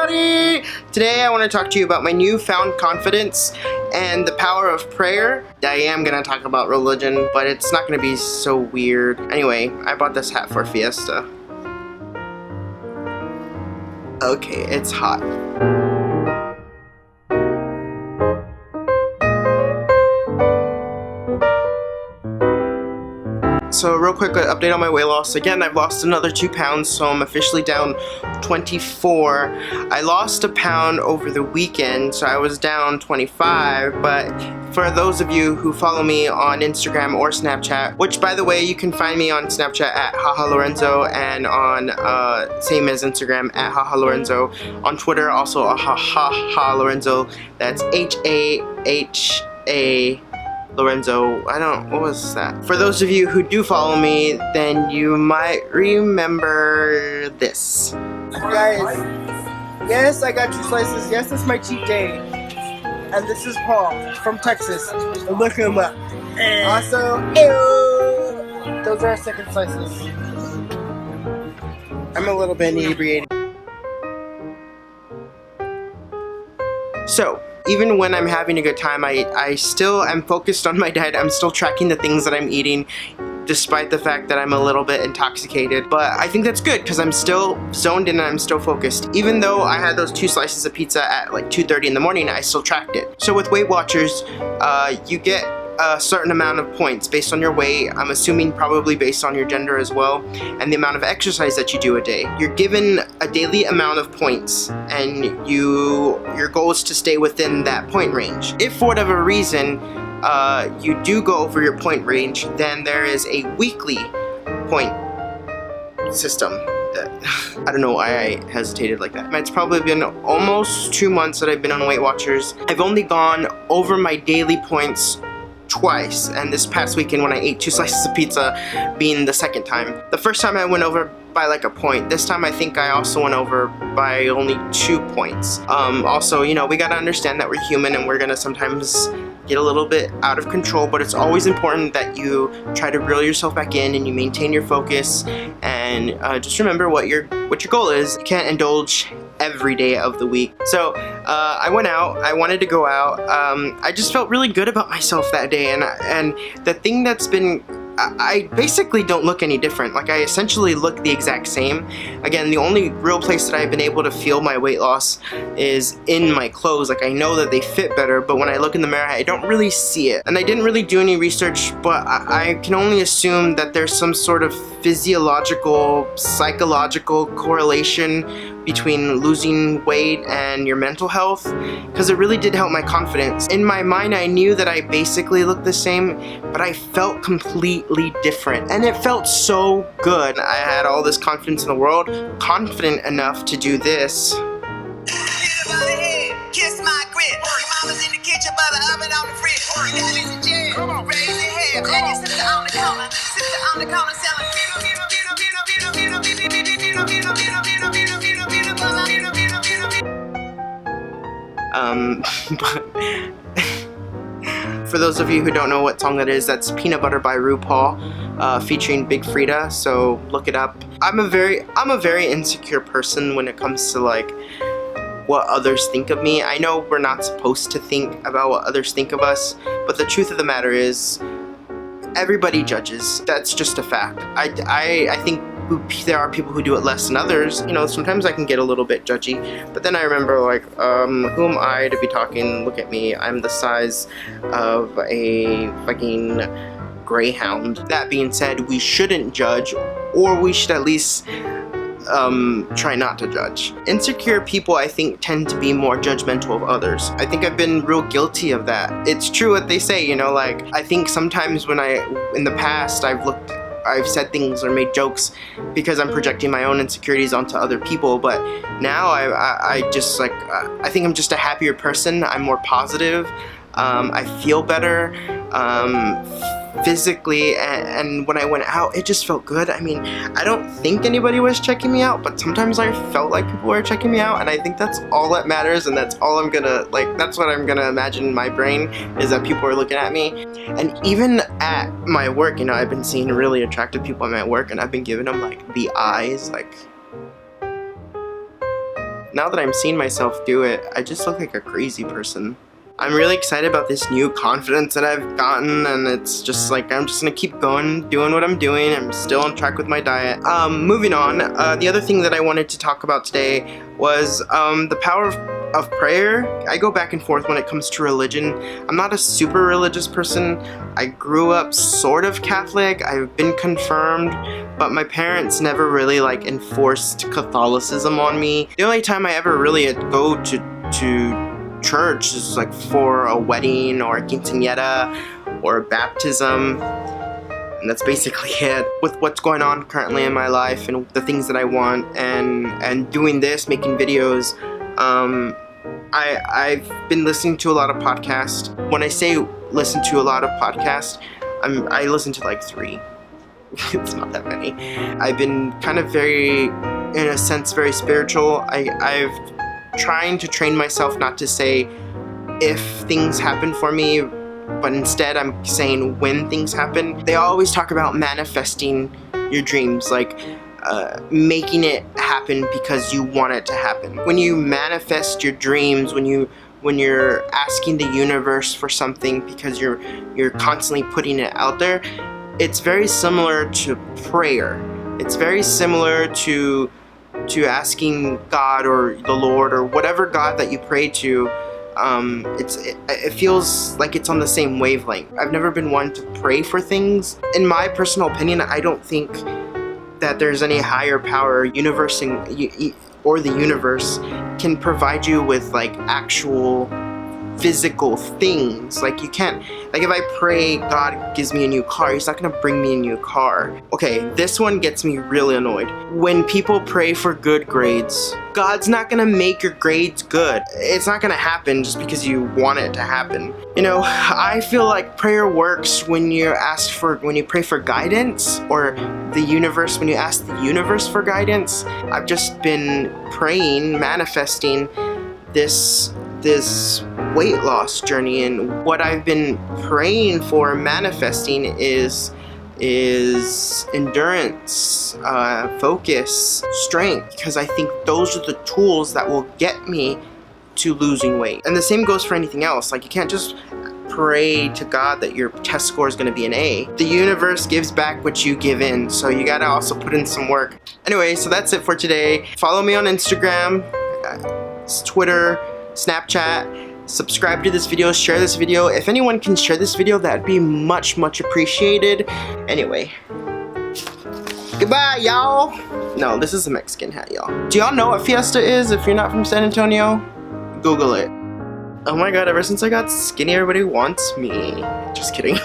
everybody! Today I want to talk to you about my newfound confidence and the power of prayer. I am going to talk about religion, but it's not going to be so weird. Anyway, I bought this hat for Fiesta. Okay, it's hot. So real quick, an update on my weight loss. Again, I've lost another 2 pounds, so I'm officially down 24. I lost a pound over the weekend, so I was down 25, but for those of you who follow me on Instagram or Snapchat, which by the way, you can find me on Snapchat at Lorenzo and on, same as Instagram, at Lorenzo. On Twitter, also Lorenzo. That's H-A-H-A Lorenzo. What was that? For those of you who do follow me, then you might remember this. Guys, yes, I got 2 slices. Yes, it's my cheat day. And this is Paul from Texas. Look him up. Also, those are our second slices. I'm a little bit inebriated. So, even when I'm having a good time, I still am focused on my diet. I'm still tracking the things that I'm eating, despite the fact that I'm a little bit intoxicated. But I think that's good, because I'm still zoned in and I'm still focused. Even though I had those 2 slices of pizza at like 2:30 in the morning, I still tracked it. So with Weight Watchers, you get a certain amount of points based on your weight. I'm assuming probably based on your gender as well, and the amount of exercise that you do a day. You're given a daily amount of points, and your goal is to stay within that point range. If for whatever reason you do go over your point range, then there is a weekly point system. I don't know why I hesitated like that. It's probably been almost 2 months that I've been on Weight Watchers. I've only gone over my daily points twice, and this past weekend when I ate 2 slices of pizza being the second time. The first time I went over by like a point. This time I think I also went over by only 2 points. Also, you know, we gotta understand that we're human and we're gonna sometimes get a little bit out of control, but it's always important that you try to reel yourself back in and you maintain your focus, and just remember what your goal is. You can't indulge every day of the week. So I went out. I wanted to go out. I just felt really good about myself that day, and the thing that's been, I basically don't look any different. Like, I essentially look the exact same. Again, the only real place that I've been able to feel my weight loss is in my clothes. Like, I know that they fit better, but when I look in the mirror, I don't really see it. And I didn't really do any research, but I can only assume that there's some sort of physiological, psychological correlation between losing weight and your mental health, because it really did help my confidence. In my mind, I knew that I basically looked the same, but I felt completely different, and it felt so good. I had all this confidence in the world, confident enough to do this. Kiss my grit. Mama's in the kitchen, but the oven on the fridge. Daddy's in jail. Come on, raise your head. Daddy's sister on the corner. Sister on the corner selling. For those of you who don't know what song that is, that's Peanut Butter by RuPaul, featuring Big Frida, so look it up. I'm a very insecure person when it comes to like what others think of me. I know we're not supposed to think about what others think of us, but the truth of the matter is, everybody judges. That's just a fact. I think there are people who do it less than others. You know, sometimes I can get a little bit judgy, but then I remember, like, who am I to be talking? Look at me. I'm the size of a fucking greyhound. That being said, we shouldn't judge, or we should at least try not to judge. Insecure people, I think, tend to be more judgmental of others. I think I've been real guilty of that. It's true what they say, you know, like, I think sometimes in the past, I've said things or made jokes because I'm projecting my own insecurities onto other people, but now I just, like, I think I'm just a happier person. I'm more positive. I feel better physically, and when I went out, it just felt good. I mean, I don't think anybody was checking me out, but sometimes I felt like people were checking me out, and I think that's all that matters, and that's all I'm gonna, like, that's what I'm gonna imagine in my brain, is that people are looking at me. And even at my work, you know, I've been seeing really attractive people at my work, and I've been giving them, like, the eyes, like, now that I'm seeing myself do it, I just look like a crazy person. I'm really excited about this new confidence that I've gotten, and it's just like, I'm just gonna keep going, doing what I'm doing. I'm still on track with my diet. Moving on, the other thing that I wanted to talk about today was the power of prayer. I go back and forth when it comes to religion. I'm not a super religious person. I grew up sort of Catholic. I've been confirmed, but my parents never really like enforced Catholicism on me. The only time I ever really go to church is like for a wedding or a quinceañera or a baptism, and that's basically it. With what's going on currently in my life and the things that I want, and doing this, making videos, I've been listening to a lot of podcasts. When I say listen to a lot of podcasts, I listen to like 3. It's not that many. I've been kind of very, in a sense, very spiritual. I've trying to train myself not to say if things happen for me, but instead I'm saying when things happen. They always talk about manifesting your dreams, like making it happen because you want it to happen. When you manifest your dreams, when you're asking the universe for something because you're constantly putting it out there, it's very similar to prayer. It's very similar to asking God or the Lord or whatever God that you pray to. It feels like it's on the same wavelength. I've never been one to pray for things. In my personal opinion, I don't think that there's any higher power, or the universe can provide you with like actual physical things. Like, you can't, like, if I pray God gives me a new car, he's not gonna bring me a new car. Okay, this one gets me really annoyed. When people pray for good grades, God's not gonna make your grades good. It's not gonna happen just because you want it to happen. You know, I feel like prayer works when you pray for guidance, or the universe, when you ask the universe for guidance. I've just been praying, manifesting this weight loss journey, and what I've been praying for, manifesting, is endurance, focus, strength, because I think those are the tools that will get me to losing weight. And the same goes for anything else. Like, you can't just pray to God that your test score is going to be an A. The universe gives back what you give in, so you gotta also put in some work. Anyway, so that's it for today. Follow me on Instagram, Twitter, Snapchat. Subscribe to this video, share this video. If anyone can share this video, that'd be much appreciated. Anyway, goodbye, y'all. No, this is a Mexican hat, y'all. Do y'all know what Fiesta is? If you're not from San Antonio, Google it. Oh my god, ever since I got skinny, everybody wants me. Just kidding.